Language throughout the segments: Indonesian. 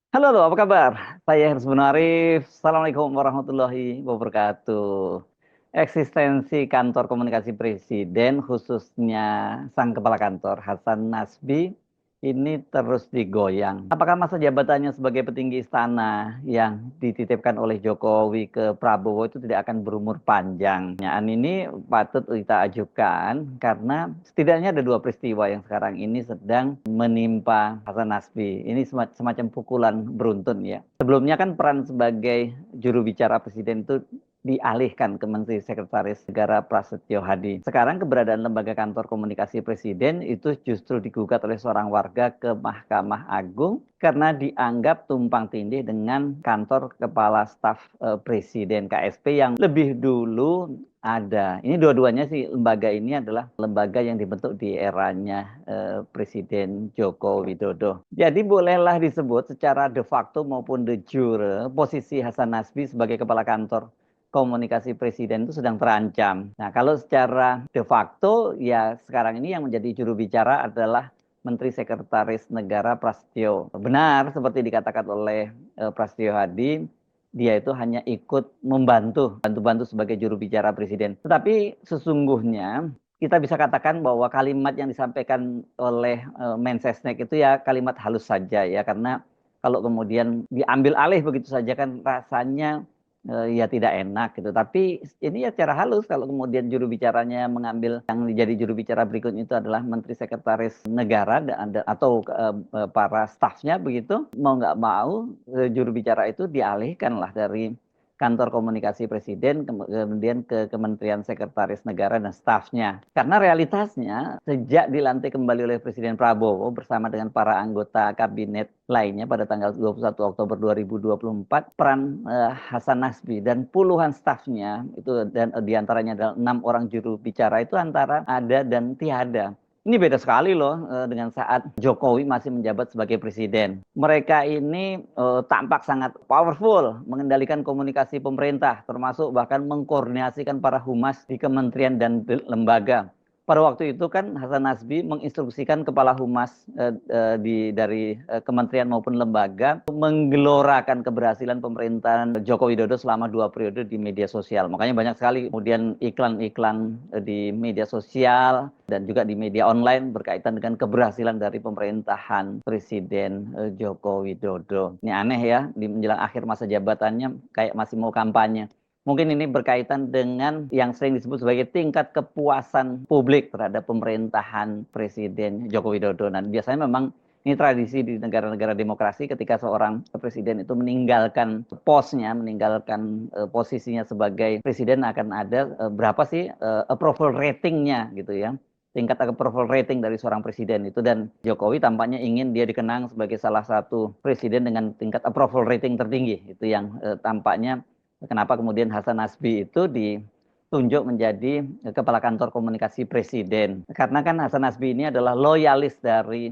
Halo, halo, apa kabar? Saya Hersman Munarif. Assalamualaikum warahmatullahi wabarakatuh. Eksistensi kantor komunikasi presiden, khususnya sang kepala kantor Hasan Nasbi, ini terus digoyang. Apakah masa jabatannya sebagai petinggi istana yang dititipkan oleh Jokowi ke Prabowo itu tidak akan berumur panjang? Pertanyaan ini patut kita ajukan karena setidaknya ada dua peristiwa yang sekarang ini sedang menimpa Hasan Nasbi. Ini semacam pukulan beruntun ya. Sebelumnya kan peran sebagai juru bicara presiden itu dialihkan ke Menteri Sekretaris Negara Prasetyo Hadi. Sekarang keberadaan lembaga kantor komunikasi presiden itu justru digugat oleh seorang warga ke Mahkamah Agung karena dianggap tumpang tindih dengan kantor kepala staf presiden KSP yang lebih dulu ada. Ini dua-duanya sih, lembaga ini adalah lembaga yang dibentuk di eranya Presiden Joko Widodo. Jadi bolehlah disebut secara de facto maupun de jure posisi Hasan Nasbi sebagai kepala kantor komunikasi presiden itu sedang terancam. Nah, kalau secara de facto ya sekarang ini yang menjadi juru bicara adalah Menteri Sekretaris Negara Prasetyo. Benar seperti dikatakan oleh Prasetyo Hadi, dia itu hanya ikut bantu sebagai juru bicara presiden. Tetapi sesungguhnya kita bisa katakan bahwa kalimat yang disampaikan oleh Mensesnek itu ya kalimat halus saja ya, karena kalau kemudian diambil alih begitu saja kan rasanya ya tidak enak gitu. Tapi ini ya secara halus kalau kemudian juru bicaranya mengambil yang menjadi juru bicara berikutnya itu adalah Menteri Sekretaris Negara atau para stafnya begitu, mau nggak mau juru bicara itu dialihkan lah dari kantor komunikasi presiden kemudian ke Kementerian Sekretaris Negara dan stafnya. Karena realitasnya sejak dilantik kembali oleh Presiden Prabowo bersama dengan para anggota kabinet lainnya pada tanggal 21 Oktober 2024, peran Hasan Nasbi dan puluhan stafnya itu dan diantaranya adalah 6 orang juru bicara itu antara ada dan tiada. Ini beda sekali loh dengan saat Jokowi masih menjabat sebagai presiden. Mereka ini tampak sangat powerful mengendalikan komunikasi pemerintah, termasuk bahkan mengkoordinasikan para humas di kementerian dan lembaga. Pada waktu itu kan Hasan Nasbi menginstruksikan kepala humas dari kementerian maupun lembaga menggelorakan keberhasilan pemerintahan Joko Widodo selama 2 periode di media sosial. Makanya banyak sekali kemudian iklan-iklan di media sosial dan juga di media online berkaitan dengan keberhasilan dari pemerintahan Presiden Joko Widodo. Ini aneh ya, di menjelang akhir masa jabatannya kayak masih mau kampanye. Mungkin ini berkaitan dengan yang sering disebut sebagai tingkat kepuasan publik terhadap pemerintahan Presiden Joko Widodo. Nah, biasanya memang ini tradisi di negara-negara demokrasi ketika seorang presiden itu meninggalkan posnya, meninggalkan posisinya sebagai presiden akan ada berapa sih approval ratingnya gitu ya. Tingkat approval rating dari seorang presiden itu, dan Jokowi tampaknya ingin dia dikenang sebagai salah satu presiden dengan tingkat approval rating tertinggi. Itu yang tampaknya kenapa kemudian Hasan Nasbi itu ditunjuk menjadi kepala kantor komunikasi presiden. Karena kan Hasan Nasbi ini adalah loyalis dari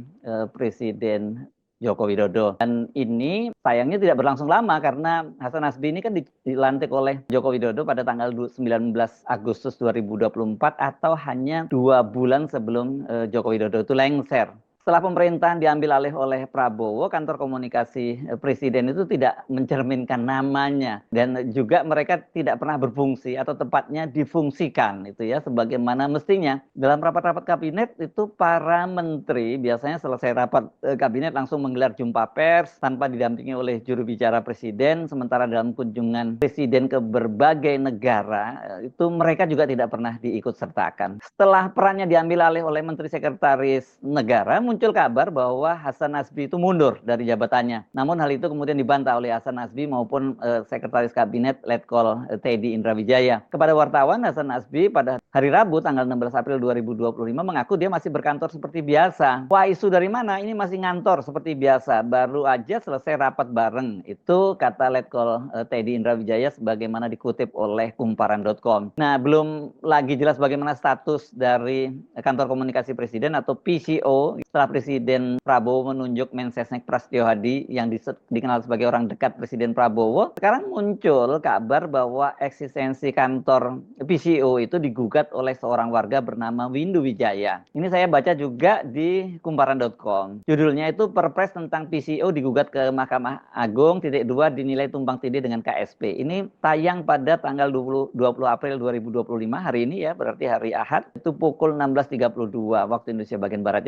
Presiden Joko Widodo. Dan ini sayangnya tidak berlangsung lama karena Hasan Nasbi ini kan dilantik oleh Joko Widodo pada tanggal 19 Agustus 2024 atau hanya 2 bulan sebelum Joko Widodo itu lengser. Setelah pemerintahan diambil alih oleh Prabowo, kantor komunikasi presiden itu tidak mencerminkan namanya dan juga mereka tidak pernah berfungsi atau tepatnya difungsikan itu ya sebagaimana mestinya. Dalam rapat-rapat kabinet itu para menteri biasanya selesai rapat kabinet langsung menggelar jumpa pers tanpa didampingi oleh juru bicara presiden, sementara dalam kunjungan presiden ke berbagai negara itu mereka juga tidak pernah diikut sertakan. Setelah perannya diambil alih oleh Menteri Sekretaris Negara, muncul kabar bahwa Hasan Nasbi itu mundur dari jabatannya. Namun hal itu kemudian dibantah oleh Hasan Nasbi maupun Sekretaris Kabinet Letkol Teddy Indrawijaya. Kepada wartawan, Hasan Nasbi pada hari Rabu tanggal 16 April 2025 mengaku dia masih berkantor seperti biasa. Wah, isu dari mana? Ini masih ngantor seperti biasa. Baru aja selesai rapat bareng. Itu kata Letkol Teddy Indrawijaya sebagaimana dikutip oleh kumparan.com. Nah, belum lagi jelas bagaimana status dari kantor komunikasi presiden atau PCO setelah setelah Presiden Prabowo menunjuk Mensesnek Prasetyo Hadi yang dikenal sebagai orang dekat Presiden Prabowo, sekarang muncul kabar bahwa eksistensi kantor PCO itu digugat oleh seorang warga bernama Windu Wijaya. Ini saya baca juga di kumparan.com. Judulnya itu Perpres tentang PCO digugat ke Mahkamah Agung, _2 dinilai tumpang tindih dengan KSP. Ini tayang pada tanggal 20 April 2025, hari ini ya, berarti hari Ahad, itu pukul 16.32 waktu Indonesia bagian Barat,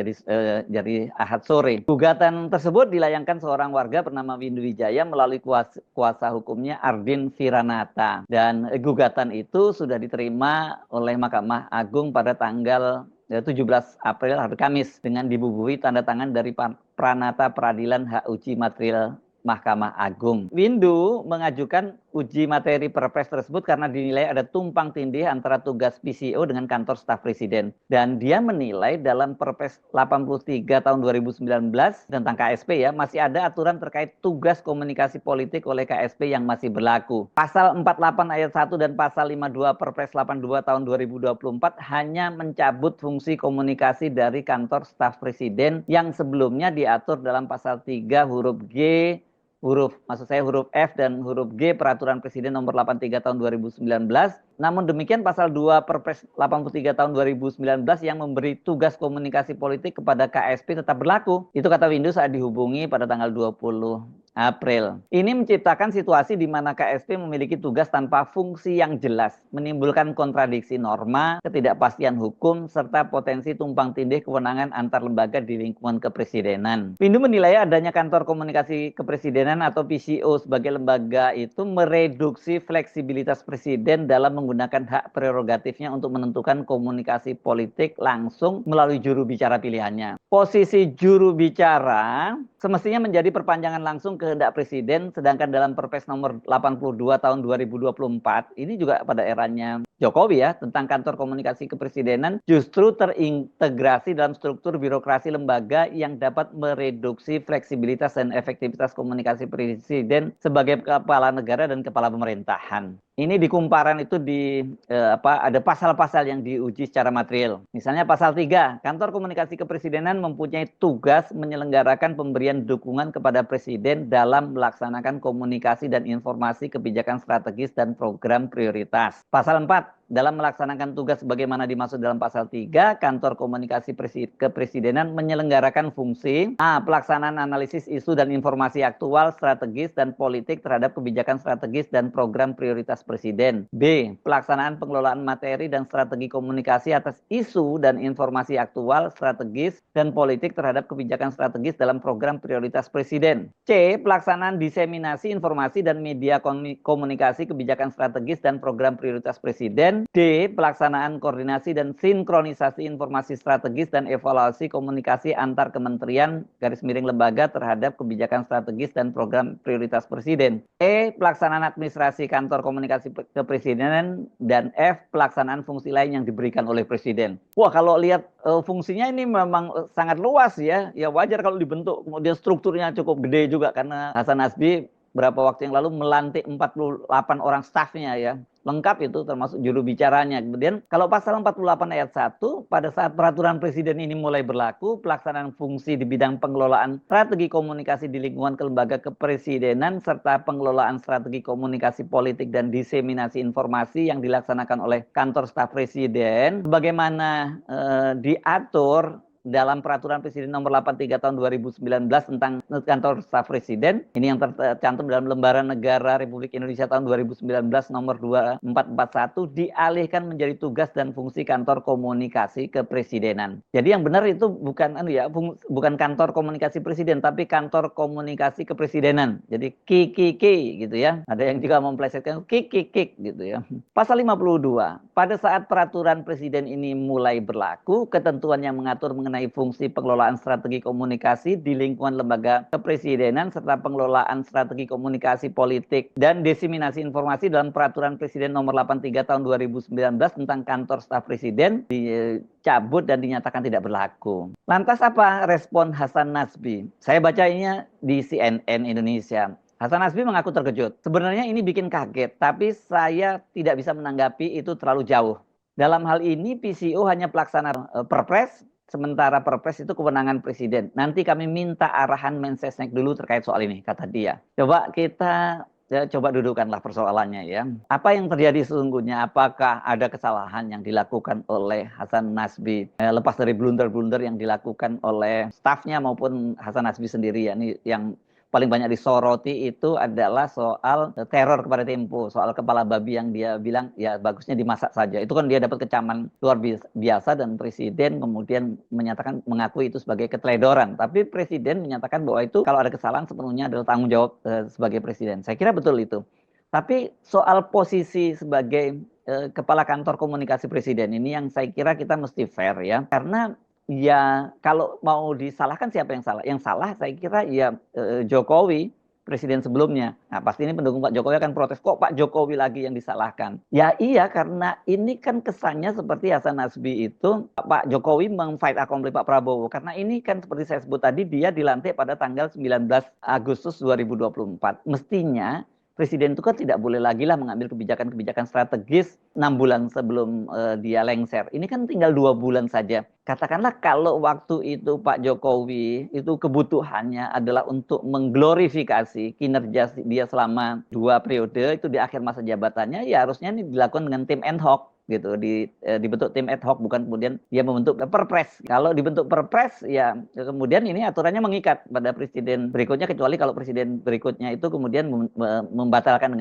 jadi Ahad sore. Gugatan tersebut dilayangkan seorang warga bernama Windu Wijaya melalui kuasa hukumnya Ardin Firanata. Dan gugatan itu sudah diterima oleh Mahkamah Agung pada tanggal 17 April, hari Kamis, dengan dibubuhi tanda tangan dari Pranata Peradilan Hak Uji Material Mahkamah Agung. Windu mengajukan uji materi Perpres tersebut karena dinilai ada tumpang tindih antara tugas PCO dengan kantor staf presiden. Dan dia menilai dalam Perpres 83 tahun 2019 tentang KSP ya, masih ada aturan terkait tugas komunikasi politik oleh KSP yang masih berlaku. Pasal 48 ayat 1 dan pasal 52 Perpres 82 tahun 2024 hanya mencabut fungsi komunikasi dari kantor staf presiden yang sebelumnya diatur dalam pasal 3 huruf G, huruf F dan huruf G Peraturan Presiden Nomor 83 Tahun 2019. Namun demikian pasal 2 Perpres 83 Tahun 2019 yang memberi tugas komunikasi politik kepada KSP tetap berlaku. Itu kata Windu saat dihubungi pada tanggal 20 April. Ini menciptakan situasi di mana KSP memiliki tugas tanpa fungsi yang jelas, menimbulkan kontradiksi norma, ketidakpastian hukum, serta potensi tumpang tindih kewenangan antar lembaga di lingkungan kepresidenan. Windu menilai adanya kantor komunikasi kepresidenan atau PCO sebagai lembaga itu mereduksi fleksibilitas presiden dalam menggunakan hak prerogatifnya untuk menentukan komunikasi politik langsung melalui juru bicara pilihannya. Posisi juru bicara semestinya menjadi perpanjangan langsung kehendak presiden, sedangkan dalam Perpres nomor 82 tahun 2024, ini juga pada eranya Jokowi ya, tentang kantor komunikasi kepresidenan justru terintegrasi dalam struktur birokrasi lembaga yang dapat mereduksi fleksibilitas dan efektivitas komunikasi presiden sebagai kepala negara dan kepala pemerintahan. Ini di kumparan itu ada pasal-pasal yang diuji secara material. Misalnya pasal 3, kantor komunikasi kepresidenan mempunyai tugas menyelenggarakan pemberian dukungan kepada presiden dalam melaksanakan komunikasi dan informasi kebijakan strategis dan program prioritas. Pasal 4, dalam melaksanakan tugas sebagaimana dimaksud dalam pasal 3, kantor komunikasi kepresidenan menyelenggarakan fungsi A. Pelaksanaan analisis isu dan informasi aktual, strategis, dan politik terhadap kebijakan strategis dan program prioritas presiden. B. Pelaksanaan pengelolaan materi dan strategi komunikasi atas isu dan informasi aktual, strategis, dan politik terhadap kebijakan strategis dalam program prioritas presiden. C. Pelaksanaan diseminasi informasi dan media komunikasi kebijakan strategis dan program prioritas presiden. D. Pelaksanaan koordinasi dan sinkronisasi informasi strategis dan evaluasi komunikasi antar kementerian _lembaga terhadap kebijakan strategis dan program prioritas presiden. E. Pelaksanaan administrasi kantor komunikasi kepresidenan. Dan F. Pelaksanaan fungsi lain yang diberikan oleh presiden. Wah, kalau lihat fungsinya ini memang sangat luas ya. Ya wajar kalau dibentuk, kemudian strukturnya cukup gede juga karena Hasan Nasbi berapa waktu yang lalu melantik 48 orang stafnya ya. Lengkap itu termasuk juru bicaranya. Kemudian kalau pasal 48 ayat 1, pada saat peraturan presiden ini mulai berlaku, pelaksanaan fungsi di bidang pengelolaan strategi komunikasi di lingkungan kelembaga kepresidenan serta pengelolaan strategi komunikasi politik dan diseminasi informasi yang dilaksanakan oleh kantor staf presiden sebagaimana diatur dalam Peraturan Presiden Nomor 83 Tahun 2019 tentang kantor staf presiden, ini yang tercantum dalam Lembaran Negara Republik Indonesia tahun 2019 nomor 2441, dialihkan menjadi tugas dan fungsi kantor komunikasi kepresidenan. Jadi yang benar itu bukan bukan kantor komunikasi presiden, tapi kantor komunikasi kepresidenan. Jadi KKK gitu ya. Ada yang juga memplesetkan KKK gitu ya. Pasal 52, pada saat peraturan presiden ini mulai berlaku, ketentuan yang mengatur mengenai fungsi pengelolaan strategi komunikasi di lingkungan lembaga kepresidenan serta pengelolaan strategi komunikasi politik dan diseminasi informasi dalam Peraturan Presiden Nomor 83 Tahun 2019 tentang kantor staf presiden dicabut dan dinyatakan tidak berlaku. Lantas apa respon Hasan Nasbi? Saya bacanya di CNN Indonesia. Hasan Nasbi mengaku terkejut. Sebenarnya ini bikin kaget, tapi saya tidak bisa menanggapi itu terlalu jauh. Dalam hal ini PCO hanya pelaksana Perpres, sementara Perpres itu kewenangan presiden. Nanti kami minta arahan Mensesnek dulu terkait soal ini, kata dia. Coba kita coba dudukkanlah persoalannya ya. Apa yang terjadi sesungguhnya? Apakah ada kesalahan yang dilakukan oleh Hasan Nasbi lepas dari blunder-blunder yang dilakukan oleh stafnya maupun Hasan Nasbi sendiri ya? Ini yang paling banyak disoroti itu adalah soal teror kepada Tempo, soal kepala babi yang dia bilang ya bagusnya dimasak saja. Itu kan dia dapat kecaman luar biasa dan presiden kemudian menyatakan mengakui itu sebagai keteledoran. Tapi presiden menyatakan bahwa itu kalau ada kesalahan sepenuhnya adalah tanggung jawab sebagai presiden. Saya kira betul itu. Tapi soal posisi sebagai kepala kantor komunikasi presiden ini yang saya kira kita mesti fair ya. Karena ya kalau mau disalahkan siapa yang salah? Yang salah saya kira ya Jokowi, presiden sebelumnya. Nah pasti ini pendukung Pak Jokowi akan protes, kok Pak Jokowi lagi yang disalahkan? Ya iya, karena ini kan kesannya seperti Hasan Nasbi itu Pak Jokowi meng-fight accomplish Pak Prabowo. Karena ini kan seperti saya sebut tadi, dia dilantik pada tanggal 19 Agustus 2024. Mestinya presiden itu kan tidak boleh lagi lah mengambil kebijakan-kebijakan strategis 6 bulan sebelum dia lengser. Ini kan tinggal 2 bulan saja. Katakanlah kalau waktu itu Pak Jokowi itu kebutuhannya adalah untuk mengglorifikasi kinerja dia selama 2 periode itu di akhir masa jabatannya, ya harusnya ini dilakukan dengan tim ad hoc gitu, dibentuk tim ad hoc, bukan kemudian dia membentuk perpres. Kalau dibentuk perpres ya kemudian ini aturannya mengikat pada presiden berikutnya, kecuali kalau presiden berikutnya itu kemudian membatalkan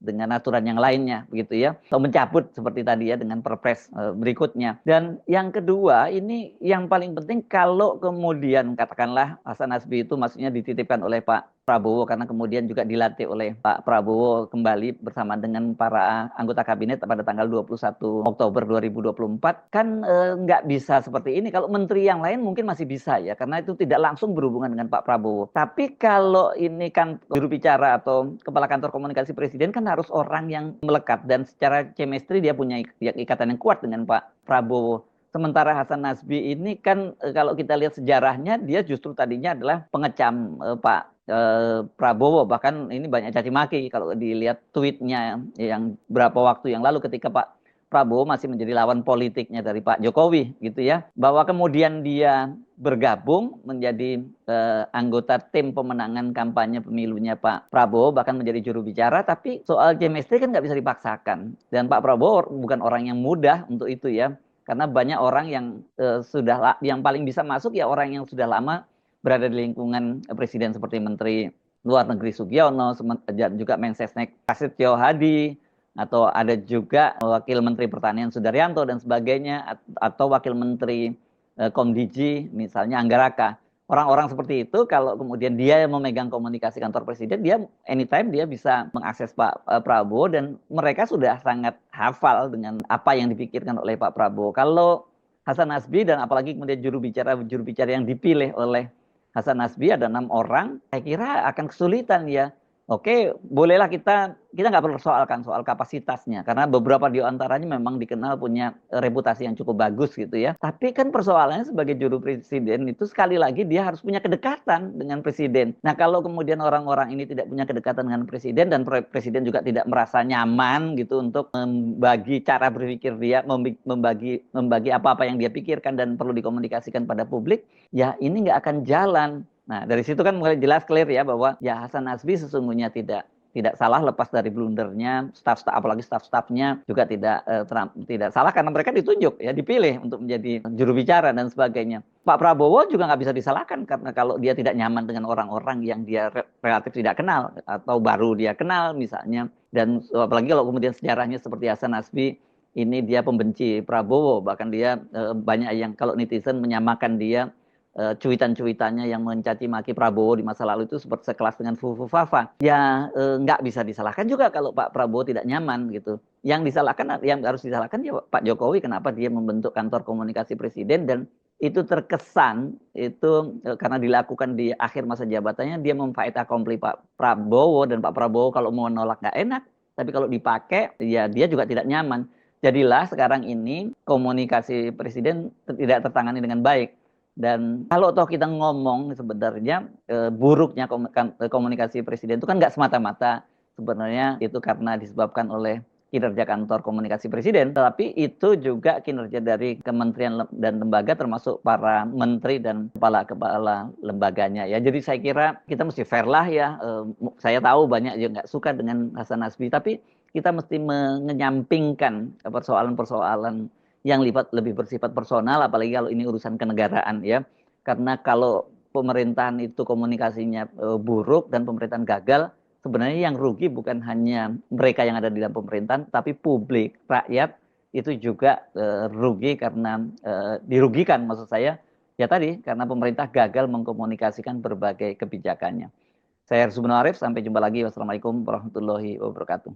dengan aturan yang lainnya begitu ya, atau mencabut seperti tadi ya dengan perpres berikutnya. Dan yang kedua ini yang paling penting, kalau kemudian katakanlah Hasan Nasbi itu maksudnya dititipkan oleh Pak Prabowo karena kemudian juga dilatih oleh Pak Prabowo kembali bersama dengan para anggota kabinet pada tanggal 21 Oktober 2024, kan nggak bisa seperti ini. Kalau menteri yang lain mungkin masih bisa ya, karena itu tidak langsung berhubungan dengan Pak Prabowo. Tapi kalau ini kan juru bicara atau kepala kantor komunikasi presiden kan harus orang yang melekat dan secara chemistry dia punya ikatan yang kuat dengan Pak Prabowo. Sementara Hasan Nasbi ini kan kalau kita lihat sejarahnya, dia justru tadinya adalah pengecam Pak Prabowo, bahkan ini banyak caci maki kalau dilihat tweetnya yang berapa waktu yang lalu ketika Pak Prabowo masih menjadi lawan politiknya dari Pak Jokowi gitu ya, bahwa kemudian dia bergabung menjadi anggota tim pemenangan kampanye pemilunya Pak Prabowo, bahkan menjadi juru bicara. Tapi soal chemistry kan nggak bisa dipaksakan, dan Pak Prabowo bukan orang yang mudah untuk itu ya, karena banyak orang yang yang paling bisa masuk ya orang yang sudah lama berada di lingkungan presiden seperti Menteri Luar Negeri Sugiono dan juga Mensesnek Prasetyo Hadi, atau ada juga Wakil Menteri Pertanian Sudaryanto dan sebagainya, atau Wakil Menteri Komdiji misalnya Anggaraka. Orang-orang seperti itu kalau kemudian dia memegang komunikasi kantor presiden, dia anytime dia bisa mengakses Pak Prabowo, dan mereka sudah sangat hafal dengan apa yang dipikirkan oleh Pak Prabowo. Kalau Hasan Nasbi dan apalagi kemudian juru bicara yang dipilih oleh Hasan Nasbi ada 6 orang, saya kira akan kesulitan ya. Oke, bolehlah kita nggak perlu soalkan soal kapasitasnya, karena beberapa di antaranya memang dikenal punya reputasi yang cukup bagus gitu ya. Tapi kan persoalannya sebagai juru presiden itu sekali lagi dia harus punya kedekatan dengan presiden. Nah kalau kemudian orang-orang ini tidak punya kedekatan dengan presiden, dan presiden juga tidak merasa nyaman gitu untuk membagi cara berpikir dia, membagi apa-apa yang dia pikirkan dan perlu dikomunikasikan pada publik, ya ini nggak akan jalan. Nah, dari situ kan mulai jelas clear ya bahwa ya Hasan Nasbi sesungguhnya tidak salah lepas dari blundernya, apalagi staf-stafnya juga tidak salah karena mereka ditunjuk ya, dipilih untuk menjadi juru bicara dan sebagainya. Pak Prabowo juga nggak bisa disalahkan karena kalau dia tidak nyaman dengan orang-orang yang dia relatif tidak kenal atau baru dia kenal misalnya, dan apalagi kalau kemudian sejarahnya seperti Hasan Nasbi ini dia pembenci Prabowo, bahkan dia banyak yang kalau netizen menyamakan dia cuitan-cuitannya yang mencaci maki Prabowo di masa lalu itu seperti sekelas dengan Fufu Fafa. Ya nggak bisa disalahkan juga kalau Pak Prabowo tidak nyaman gitu. Yang harus disalahkan ya Pak Jokowi, kenapa dia membentuk kantor komunikasi presiden, dan itu terkesan itu karena dilakukan di akhir masa jabatannya, dia memfight accompli Pak Prabowo, dan Pak Prabowo kalau mau menolak nggak enak, tapi kalau dipakai ya dia juga tidak nyaman. Jadilah sekarang ini komunikasi presiden tidak tertangani dengan baik. Dan kalau toh kita ngomong sebenarnya buruknya komunikasi presiden itu kan nggak semata-mata sebenarnya itu karena disebabkan oleh kinerja kantor komunikasi presiden, tapi itu juga kinerja dari kementerian dan lembaga termasuk para menteri dan kepala-kepala lembaganya ya. Jadi saya kira kita mesti fair lah ya. Saya tahu banyak yang nggak suka dengan Hasan Nasbi, tapi kita mesti menyampingkan persoalan-persoalan yang lebih bersifat personal, apalagi kalau ini urusan kenegaraan ya. Karena kalau pemerintahan itu komunikasinya buruk dan pemerintahan gagal, sebenarnya yang rugi bukan hanya mereka yang ada di dalam pemerintahan, tapi publik, rakyat itu juga rugi karena dirugikan maksud saya ya tadi karena pemerintah gagal mengkomunikasikan berbagai kebijakannya. Saya Herzki Arif, sampai jumpa lagi. Wassalamualaikum warahmatullahi wabarakatuh.